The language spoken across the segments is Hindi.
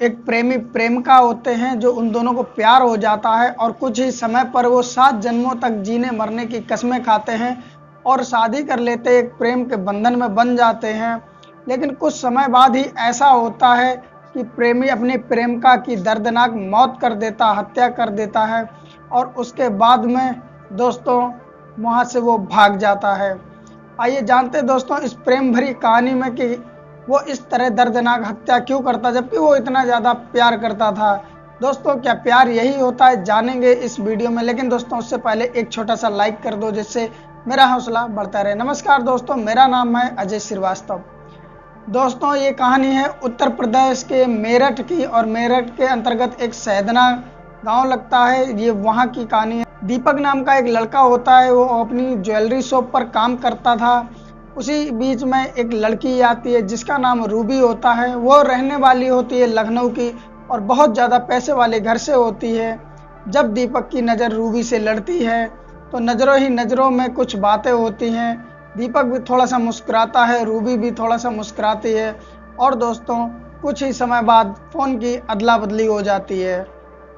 एक प्रेमी प्रेमिका होते हैं जो उन दोनों को प्यार हो जाता है और कुछ ही समय पर वो 7 जन्मों तक जीने मरने की कस्में खाते हैं और शादी कर लेते हैं, एक प्रेम के बंधन में बन जाते हैं। लेकिन कुछ समय बाद ही ऐसा होता है कि प्रेमी अपनी प्रेमिका की दर्दनाक मौत कर देता, हत्या कर देता है और उसके बाद में दोस्तों वहाँ से वो भाग जाता है। आइए जानते हैं दोस्तों इस प्रेम भरी कहानी में कि वो इस तरह दर्दनाक हत्या क्यों करता जबकि वो इतना ज़्यादा प्यार करता था। दोस्तों क्या प्यार यही होता है, जानेंगे इस वीडियो में। लेकिन दोस्तों उससे पहले एक छोटा सा लाइक कर दो जिससे मेरा हौसला बढ़ता रहे। नमस्कार दोस्तों, मेरा नाम है अजय श्रीवास्तव। दोस्तों ये कहानी है उत्तर प्रदेश के मेरठ की और मेरठ के अंतर्गत एक सैदना गांव लगता है, ये वहां की कहानी है। दीपक नाम का एक लड़का होता है, वो अपनी ज्वेलरी शॉप पर काम करता था। उसी बीच में एक लड़की आती है जिसका नाम रूबी होता है। वो रहने वाली होती है लखनऊ की और बहुत ज़्यादा पैसे वाले घर से होती है। जब दीपक की नज़र रूबी से लड़ती है तो नज़रों ही नज़रों में कुछ बातें होती हैं। दीपक भी थोड़ा सा मुस्कुराता है, रूबी भी थोड़ा सा मुस्कुराती है और दोस्तों कुछ ही समय बाद फ़ोन की अदला बदली हो जाती है।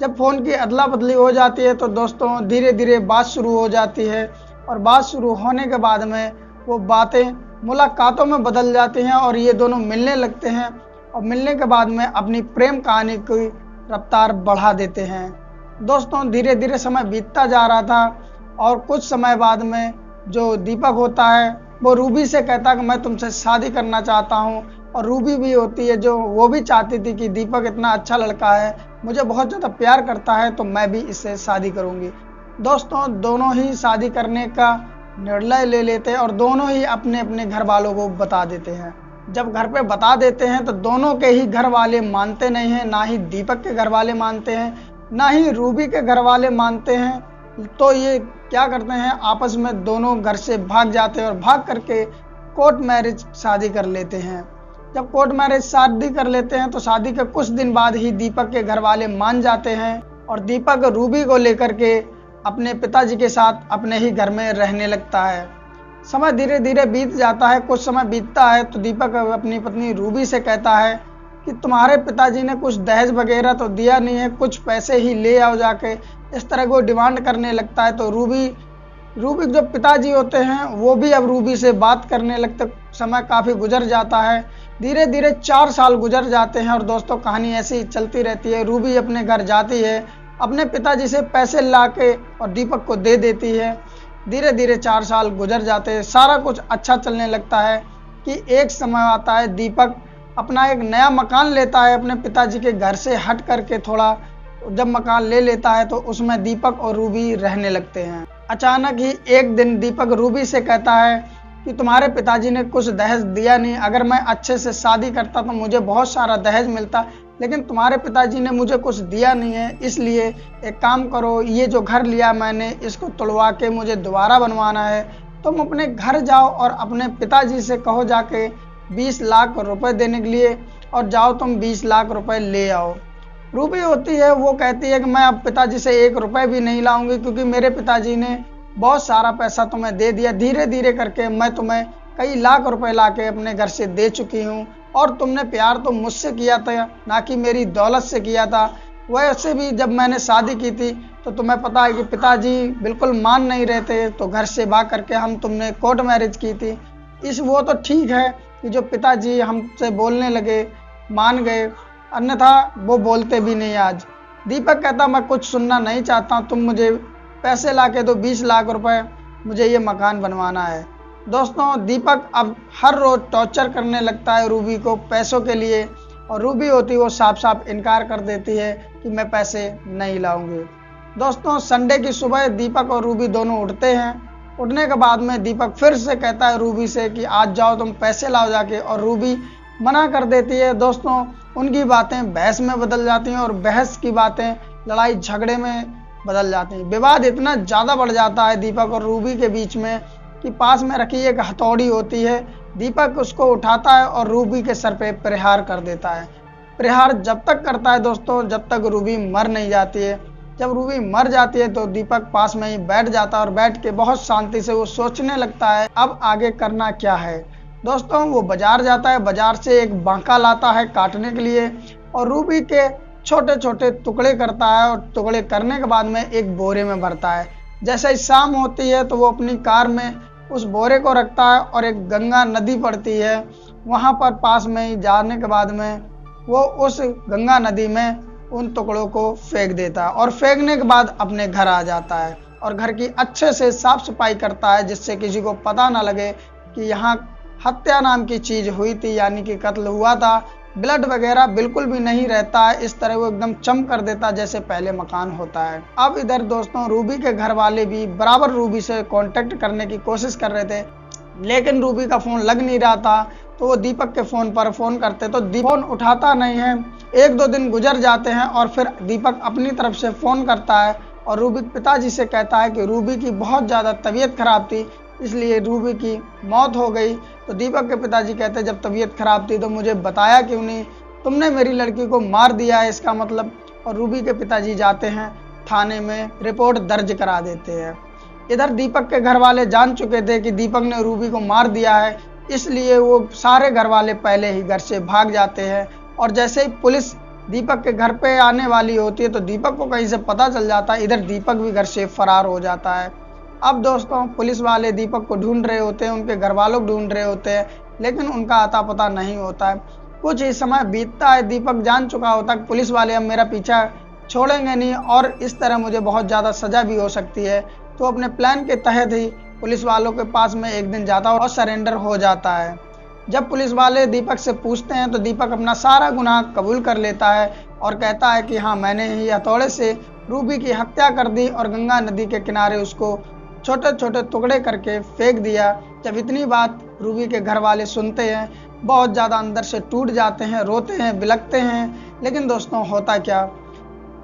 जब फ़ोन की अदला बदली हो जाती है तो दोस्तों धीरे धीरे बात शुरू हो जाती है और बात शुरू होने के बाद में वो बातें मुलाकातों में बदल जाती हैं और ये दोनों मिलने लगते हैं और मिलने के बाद में अपनी प्रेम कहानी की रफ्तार बढ़ा देते हैं। दोस्तों धीरे धीरे समय बीतता जा रहा था और कुछ समय बाद में जो दीपक होता है वो रूबी से कहता है कि मैं तुमसे शादी करना चाहता हूँ। और रूबी भी होती है जो वो भी चाहती थी कि दीपक इतना अच्छा लड़का है, मुझे बहुत ज़्यादा प्यार करता है, तो मैं भी इससे शादी करूँगी। दोस्तों दोनों ही शादी करने का निर्णय ले लेते हैं और दोनों ही अपने अपने घर वालों को बता देते हैं। जब घर पे बता देते हैं तो दोनों के ही घर वाले मानते नहीं हैं, ना ही दीपक के घर वाले मानते हैं, ना ही रूबी के घर वाले मानते हैं। तो ये क्या करते हैं, आपस में दोनों घर से भाग जाते हैं और भाग करके कोर्ट मैरिज शादी कर लेते हैं। जब कोर्ट मैरिज शादी कर लेते हैं तो शादी के कुछ दिन बाद ही दीपक के घर वाले मान जाते हैं और दीपक रूबी को लेकर के अपने पिताजी के साथ अपने ही घर में रहने लगता है। समय धीरे धीरे बीत जाता है। कुछ समय बीतता है तो दीपक अपनी पत्नी रूबी से कहता है कि तुम्हारे पिताजी ने कुछ दहेज वगैरह तो दिया नहीं है, कुछ पैसे ही ले आओ जाके, इस तरह को डिमांड करने लगता है। तो रूबी जो पिताजी होते हैं वो भी अब रूबी से बात करने लगते। समय काफ़ी गुजर जाता है, धीरे धीरे 4 साल गुजर जाते हैं और दोस्तों कहानी ऐसी ही चलती रहती है। रूबी अपने घर जाती है, अपने पिताजी से पैसे लाके और दीपक को दे देती है। धीरे धीरे 4 साल गुजर जाते हैं, सारा कुछ अच्छा चलने लगता है कि एक समय आता है दीपक अपना एक नया मकान लेता है अपने पिताजी के घर से हट करके थोड़ा। जब मकान ले लेता है तो उसमें दीपक और रूबी रहने लगते हैं। अचानक ही एक दिन दीपक रूबी से कहता है कि तुम्हारे पिताजी ने कुछ दहेज दिया नहीं, अगर मैं अच्छे से शादी करता तो मुझे बहुत सारा दहेज मिलता, लेकिन तुम्हारे पिताजी ने मुझे कुछ दिया नहीं है। इसलिए एक काम करो, ये जो घर लिया मैंने इसको तोड़वा के मुझे दोबारा बनवाना है। तुम अपने घर जाओ और अपने पिताजी से कहो जाके 20 लाख रुपए देने के लिए और जाओ तुम 20 लाख रुपए ले आओ। रूबी होती है वो कहती है कि मैं अब पिताजी से 1 रुपए भी नहीं लाऊंगी क्योंकि मेरे पिताजी ने बहुत सारा पैसा तुम्हें दे दिया। धीरे धीरे करके मैं तुम्हें कई लाख रुपए लाके अपने घर से दे चुकी हूँ और तुमने प्यार तो मुझसे किया था, ना कि मेरी दौलत से किया था। वैसे भी जब मैंने शादी की थी तो तुम्हें पता है कि पिताजी बिल्कुल मान नहीं रहे थे, तो घर से भाग करके हम तुमने कोर्ट मैरिज की थी। वो तो ठीक है कि जो पिताजी हमसे बोलने लगे मान गए, अन्यथा वो बोलते भी नहीं आज। दीपक कहता मैं कुछ सुनना नहीं चाहता, तुम मुझे पैसे लाके दो 20 लाख रुपए, मुझे ये मकान बनवाना है। दोस्तों दीपक अब हर रोज़ टॉर्चर करने लगता है रूबी को पैसों के लिए और रूबी होती वो साफ साफ इनकार कर देती है कि मैं पैसे नहीं लाऊंगी। दोस्तों संडे की सुबह दीपक और रूबी दोनों उठते हैं। उठने के बाद में दीपक फिर से कहता है रूबी से कि आज जाओ तुम पैसे लाओ जाके, और रूबी मना कर देती है। दोस्तों उनकी बातें बहस में बदल जाती हैं और बहस की बातें लड़ाई झगड़े में बदल जाती हैं। विवाद इतना ज़्यादा बढ़ जाता है दीपक और रूबी के बीच में कि पास में रखी एक हथौड़ी होती है, दीपक उसको उठाता है और रूबी के सर पे प्रहार कर देता है। प्रहार जब तक करता है दोस्तों जब तक रूबी मर नहीं जाती है। जब रूबी मर जाती है तो दीपक पास में ही बैठ जाता है और बैठ के बहुत शांति से वो सोचने लगता है अब आगे करना क्या है। दोस्तों वो बाजार जाता है, बाजार से एक बांका लाता है काटने के लिए। और रूबी के छोटे छोटे टुकड़े करता है और टुकड़े करने के बाद में एक बोरे में भरता है। जैसे ही शाम होती है तो वो अपनी कार में उस बोरे को रखता है और एक गंगा नदी पड़ती है, वहाँ पर पास में ही जाने के बाद में वो उस गंगा नदी में उन टुकड़ों को फेंक देता है और फेंकने के बाद अपने घर आ जाता है और घर की अच्छे से साफ सफाई करता है, जिससे किसी को पता ना लगे कि यहाँ हत्या नाम की चीज हुई थी, यानी कि कत्ल हुआ था। ब्लड वगैरह बिल्कुल भी नहीं रहता है, इस तरह वो एकदम चम कर देता जैसे पहले मकान होता है। अब इधर दोस्तों रूबी के घर वाले भी बराबर रूबी से कांटेक्ट करने की कोशिश कर रहे थे, लेकिन रूबी का फोन लग नहीं रहा था। तो वो दीपक के फोन पर फोन करते तो दीपक फोन उठाता नहीं है। 1-2 दिन गुजर जाते हैं और फिर दीपक अपनी तरफ से फोन करता है और रूबी के पिताजी से कहता है कि रूबी की बहुत ज़्यादा तबीयत खराब थी, इसलिए रूबी की मौत हो गई। तो दीपक के पिताजी कहते जब तबीयत खराब थी तो मुझे बताया क्यों नहीं, तुमने मेरी लड़की को मार दिया है इसका मतलब। और रूबी के पिताजी जाते हैं थाने में, रिपोर्ट दर्ज करा देते हैं। इधर दीपक के घर वाले जान चुके थे कि दीपक ने रूबी को मार दिया है, इसलिए वो सारे घर वाले पहले ही घर से भाग जाते हैं। और जैसे ही पुलिस दीपक के घर पे आने वाली होती है तो दीपक को कहीं से पता चल जाता है, इधर दीपक भी घर से फरार हो जाता है। अब दोस्तों पुलिस वाले दीपक को ढूंढ रहे होते हैं, उनके घर वालों को ढूंढ रहे होते हैं, लेकिन उनका अता पता नहीं होता है। कुछ ही समय बीतता है, दीपक जान चुका होता है कि पुलिस वाले अब मेरा पीछा छोड़ेंगे नहीं और इस तरह मुझे बहुत ज़्यादा सजा भी हो सकती है। तो अपने प्लान के तहत ही पुलिस वालों के पास में एक दिन जाता है और सरेंडर हो जाता है। जब पुलिस वाले दीपक से पूछते हैं तो दीपक अपना सारा गुनाह कबूल कर लेता है और कहता है कि हाँ, मैंने ही हथौड़े से रूबी की हत्या कर दी और गंगा नदी के किनारे उसको छोटे छोटे टुकड़े करके फेंक दिया। जब इतनी बात रूबी के घर वाले सुनते हैं, बहुत ज़्यादा अंदर से टूट जाते हैं, रोते हैं, बिलखते हैं। लेकिन दोस्तों होता क्या,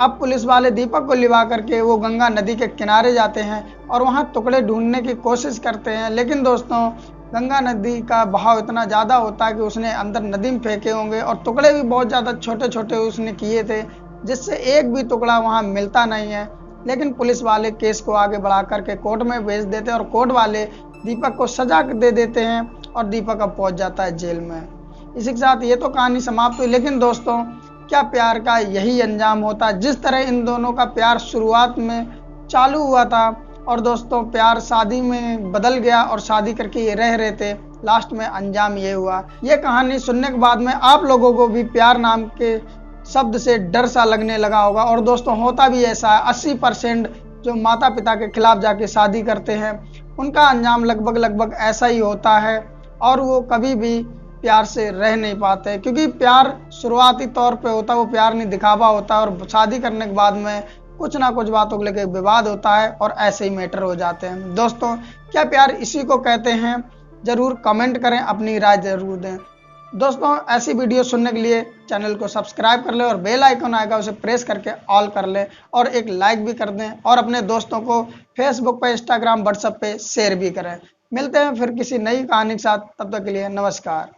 अब पुलिस वाले दीपक को लिवा करके वो गंगा नदी के किनारे जाते हैं और वहाँ टुकड़े ढूंढने की कोशिश करते हैं। लेकिन दोस्तों गंगा नदी का बहाव इतना ज़्यादा होता है कि उसने अंदर नदी में फेंके होंगे और टुकड़े भी बहुत ज़्यादा छोटे छोटे उसने किए थे, जिससे एक भी टुकड़ा वहाँ मिलता नहीं है। लेकिन पुलिस वाले केस को आगे बढ़ा करके कोर्ट में भेज देते हैं और कोर्ट वाले दीपक को सजा दे देते हैं और दीपक अब पहुंच जाता है जेल में। इसी के साथ ये तो कहानी समाप्त हुई। लेकिन दोस्तों क्या प्यार का यही अंजाम होता है? जिस तरह इन दोनों का प्यार शुरुआत में चालू हुआ था और दोस्तों प्यार शादी में बदल गया और शादी करके ये रह रहे थे, लास्ट में अंजाम ये हुआ। ये कहानी सुनने के बाद में आप लोगों को भी प्यार नाम के शब्द से डर सा लगने लगा होगा। और दोस्तों होता भी ऐसा है, 80% जो माता पिता के खिलाफ जाके शादी करते हैं उनका अंजाम लगभग ऐसा ही होता है और वो कभी भी प्यार से रह नहीं पाते, क्योंकि प्यार शुरुआती तौर पे होता है, वो प्यार नहीं दिखावा होता है और शादी करने के बाद में कुछ ना कुछ बातों को लेकर विवाद होता है और ऐसे ही मैटर हो जाते हैं। दोस्तों क्या प्यार इसी को कहते हैं? जरूर कमेंट करें, अपनी राय जरूर दें। दोस्तों ऐसी वीडियो सुनने के लिए चैनल को सब्सक्राइब कर लें और बेल आइकन आएगा उसे प्रेस करके ऑल कर लें और एक लाइक भी कर दें और अपने दोस्तों को फेसबुक पे, इंस्टाग्राम, व्हाट्सएप पे शेयर भी करें। मिलते हैं फिर किसी नई कहानी के साथ, तब तक के लिए नमस्कार।